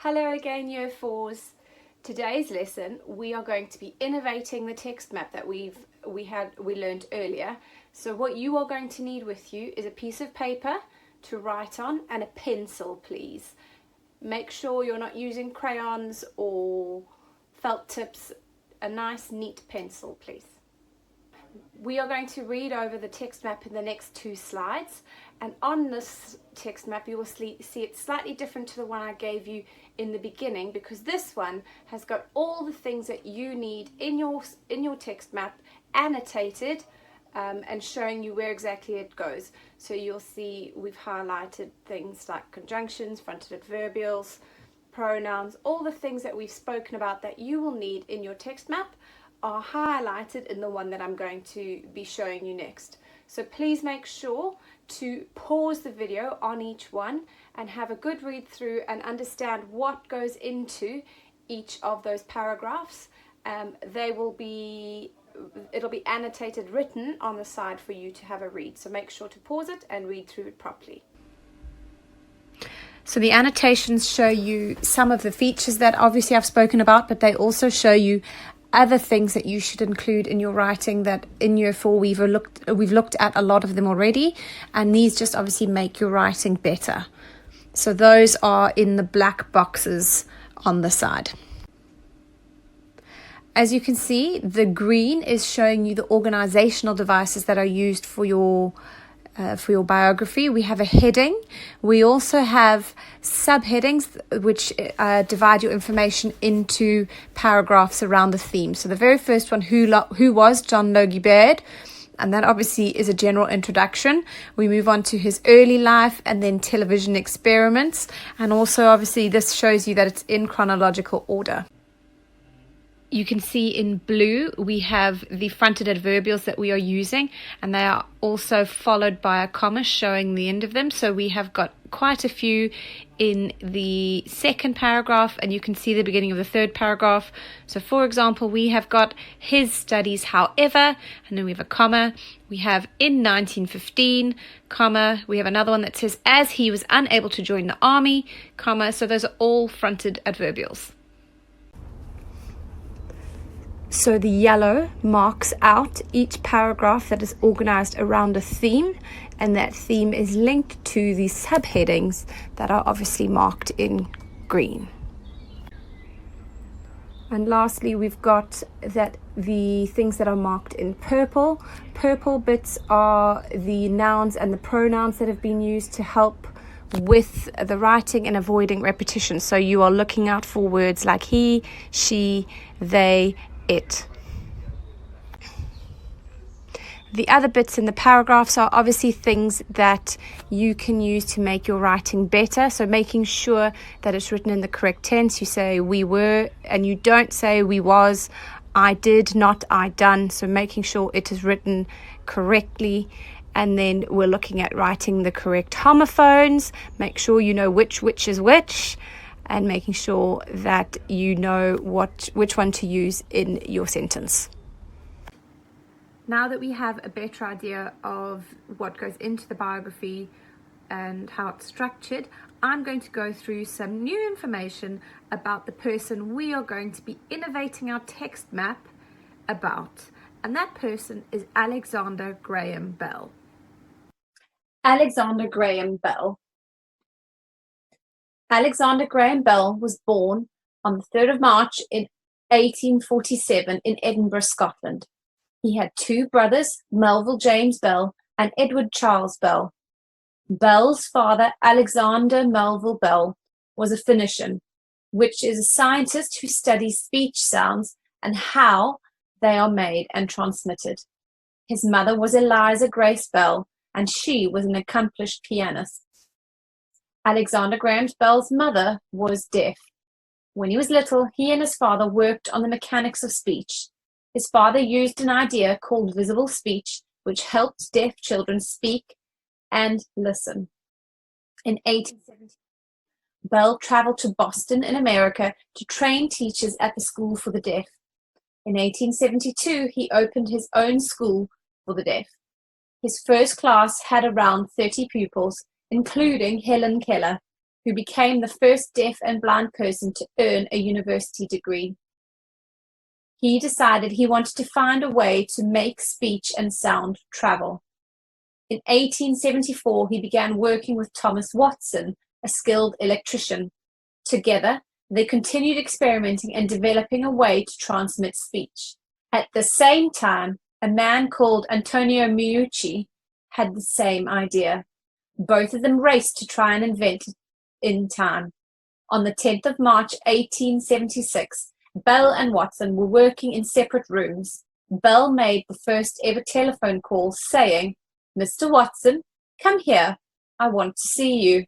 Hello again, Year 4s. Today's lesson we are going to be innovating the text map that we learned earlier. So what you are going to need with you is a piece of paper to write on and a pencil, please. Make sure you're not using crayons or felt tips. A nice neat pencil, please. We are going to read over the text map in the next 2 slides, and on this text map you will see it's slightly different to the one I gave you in the beginning, because this one has got all the things that you need in your text map annotated and showing you where exactly it goes. So you'll see we've highlighted things like conjunctions, fronted adverbials, pronouns, all the things that we've spoken about that you will need in your text map are highlighted in the one that I'm going to be showing you next. So please make sure to pause the video on each one and have a good read through and understand what goes into each of those paragraphs. It'll be annotated, written on the side for you to have a read. So make sure to pause it and read through it properly. So the annotations show you some of the features that obviously I've spoken about, but they also show you other things that you should include in your writing that in Year 4 we've looked at a lot of them already, and these just obviously make your writing better. So those are in the black boxes on the side. As you can see, the green is showing you the organizational devices that are used for your biography. We have a heading. We also have subheadings which divide your information into paragraphs around the theme. So the very first one, who was John Logie Baird? And that obviously is a general introduction. We move on to his early life and then television experiments. And also obviously this shows you that it's in chronological order. You can see in blue we have the fronted adverbials that we are using, and they are also followed by a comma showing the end of them. So we have got quite a few in the second paragraph, and you can see the beginning of the third paragraph. So for example, we have got his studies, however, and then we have a comma. We have in 1915, comma. We have another one that says as he was unable to join the army, comma. So those are all fronted adverbials. So the yellow marks out each paragraph that is organized around a theme, and that theme is linked to the subheadings that are obviously marked in green. And lastly, we've got that the things that are marked in purple. Purple bits are the nouns and the pronouns that have been used to help with the writing and avoiding repetition. So you are looking out for words like he, she, they, it. The other bits in the paragraphs are obviously things that you can use to make your writing better. So making sure that it's written in the correct tense. You say we were, and you don't say we was, I did, not I done. So making sure it is written correctly. And then we're looking at writing the correct homophones. Make sure you know which is which, and making sure that you know which one to use in your sentence. Now that we have a better idea of what goes into the biography and how it's structured, I'm going to go through some new information about the person we are going to be innovating our text map about. And that person is Alexander Graham Bell. Alexander Graham Bell. Alexander Graham Bell was born on the 3rd of March in 1847 in Edinburgh, Scotland. He had 2 brothers, Melville James Bell and Edward Charles Bell. Bell's father, Alexander Melville Bell, was a phonician, which is a scientist who studies speech sounds and how they are made and transmitted. His mother was Eliza Grace Bell, and she was an accomplished pianist. Alexander Graham Bell's mother was deaf. When he was little, he and his father worked on the mechanics of speech. His father used an idea called visible speech, which helped deaf children speak and listen. In 1870, Bell traveled to Boston in America to train teachers at the School for the Deaf. In 1872, he opened his own school for the deaf. His first class had around 30 pupils, including Helen Keller, who became the first deaf and blind person to earn a university degree. He decided he wanted to find a way to make speech and sound travel. In 1874, he began working with Thomas Watson, a skilled electrician. Together, they continued experimenting and developing a way to transmit speech. At the same time, a man called Antonio Meucci had the same idea. Both of them raced to try and invent it in time. On the 10th of March, 1876, Bell and Watson were working in separate rooms. Bell made the first ever telephone call saying, "Mr. Watson, come here. I want to see you."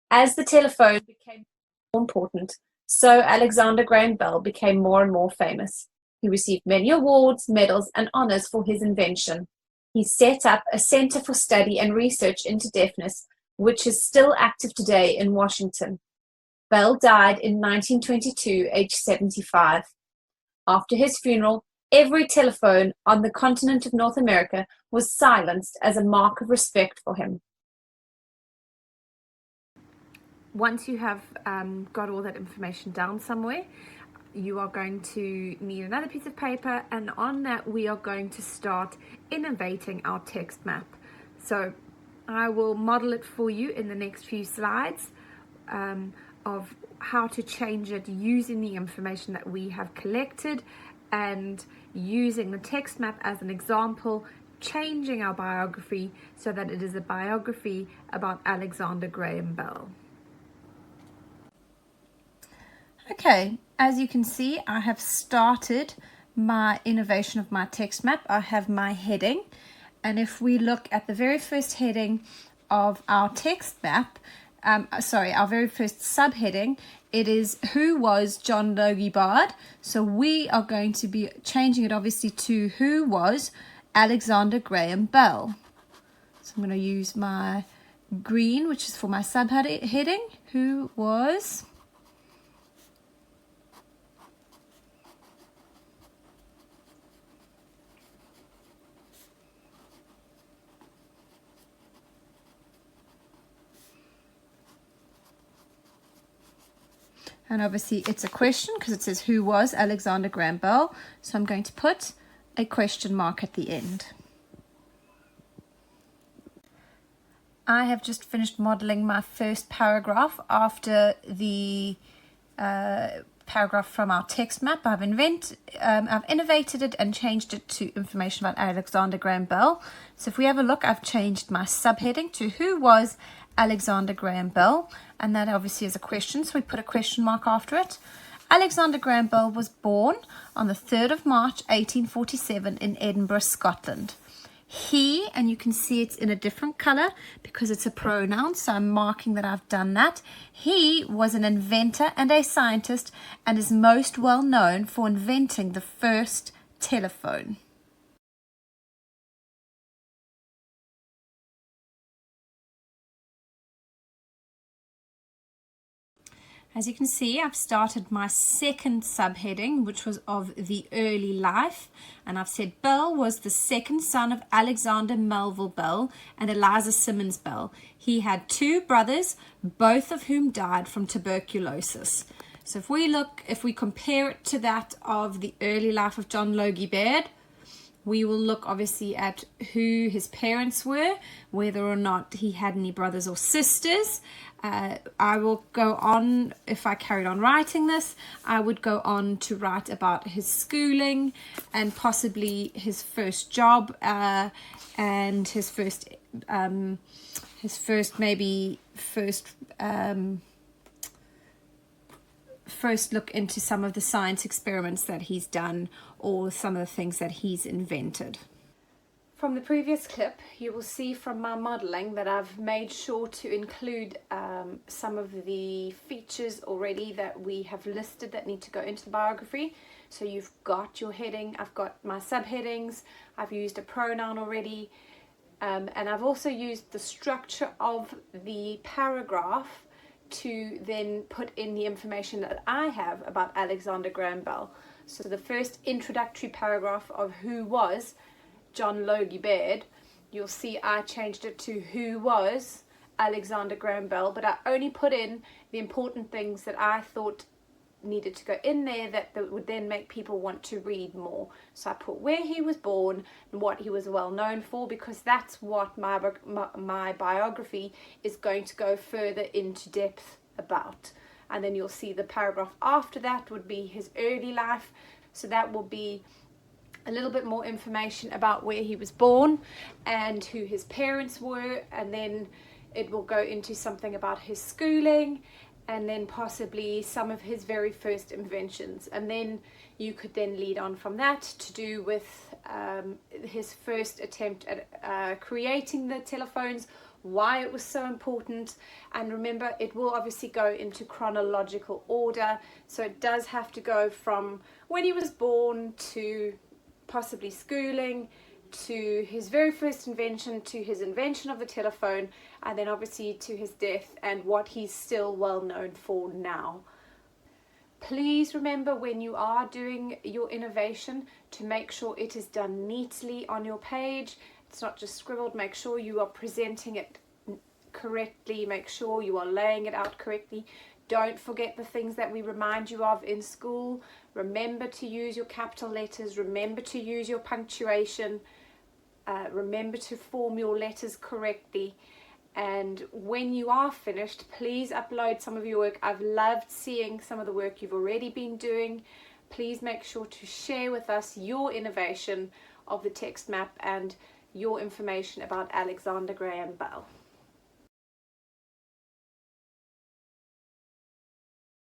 As the telephone became more important, so Alexander Graham Bell became more and more famous. He received many awards, medals, and honors for his invention. He set up a Center for Study and Research into Deafness, which is still active today in Washington. Bell died in 1922, aged 75. After his funeral, every telephone on the continent of North America was silenced as a mark of respect for him. Once you have got all that information down somewhere, you are going to need another piece of paper, and on that we are going to start innovating our text map. So I will model it for you in the next few slides of how to change it using the information that we have collected and using the text map as an example, changing our biography so that it is a biography about Alexander Graham Bell. Okay, as you can see, I have started my innovation of my text map. I have my heading, and if we look at the very first heading of our text map, our very first subheading, it is who was John Logie Bard. So we are going to be changing it obviously to who was Alexander Graham Bell. So I'm going to use my green, which is for my subheading, who was and obviously it's a question because it says who was Alexander Graham Bell. So I'm going to put a question mark at the end. I have just finished modeling my first paragraph after the paragraph from our text map. I've innovated it and changed it to information about Alexander Graham Bell. So if we have a look, I've changed my subheading to who was Alexander Graham Bell, and that obviously is a question, so we put a question mark after it. Alexander Graham Bell was born on the 3rd of March 1847 in Edinburgh, Scotland. He, and you can see it's in a different color because it's a pronoun, so I'm marking that I've done that. He was an inventor and a scientist and is most well known for inventing the first telephone. As you can see, I've started my second subheading, which was of the early life, and I've said Bell was the second son of Alexander Melville Bell and Eliza Simmons Bell. He had two brothers, both of whom died from tuberculosis. So if we compare it to that of the early life of John Logie Baird, we will look obviously at who his parents were, whether or not he had any brothers or sisters. I will go on, if I carried on writing this, I would go on to write about his schooling and possibly his first job and his first look into some of the science experiments that he's done or some of the things that he's invented. From the previous clip, you will see from my modeling that I've made sure to include some of the features already that we have listed that need to go into the biography. So you've got your heading, I've got my subheadings, I've used a pronoun already, and I've also used the structure of the paragraph to then put in the information that I have about Alexander Graham Bell. So the first introductory paragraph of who was John Logie Baird, you'll see I changed it to who was Alexander Graham Bell, but I only put in the important things that I thought needed to go in there that would then make people want to read more. So I put where he was born and what he was well known for, because that's what my biography is going to go further into depth about. And then you'll see the paragraph after that would be his early life, so that will be a little bit more information about where he was born and who his parents were, and then it will go into something about his schooling, and then possibly some of his very first inventions, and then you could then lead on from that to do with his first attempt at creating the telephones, why it was so important. And remember, it will obviously go into chronological order, so it does have to go from when he was born to possibly schooling, to his very first invention, to his invention of the telephone, and then obviously to his death and what he's still well known for now. Please remember, when you are doing your innovation, to make sure it is done neatly on your page. It's not just scribbled. Make sure you are presenting it correctly. Make sure you are laying it out correctly. Don't forget the things that we remind you of in school. Remember to use your capital letters. Remember to use your punctuation. Remember to form your letters correctly. And when you are finished, please upload some of your work. I've loved seeing some of the work you've already been doing. Please make sure to share with us your innovation of the text map and your information about Alexander Graham Bell.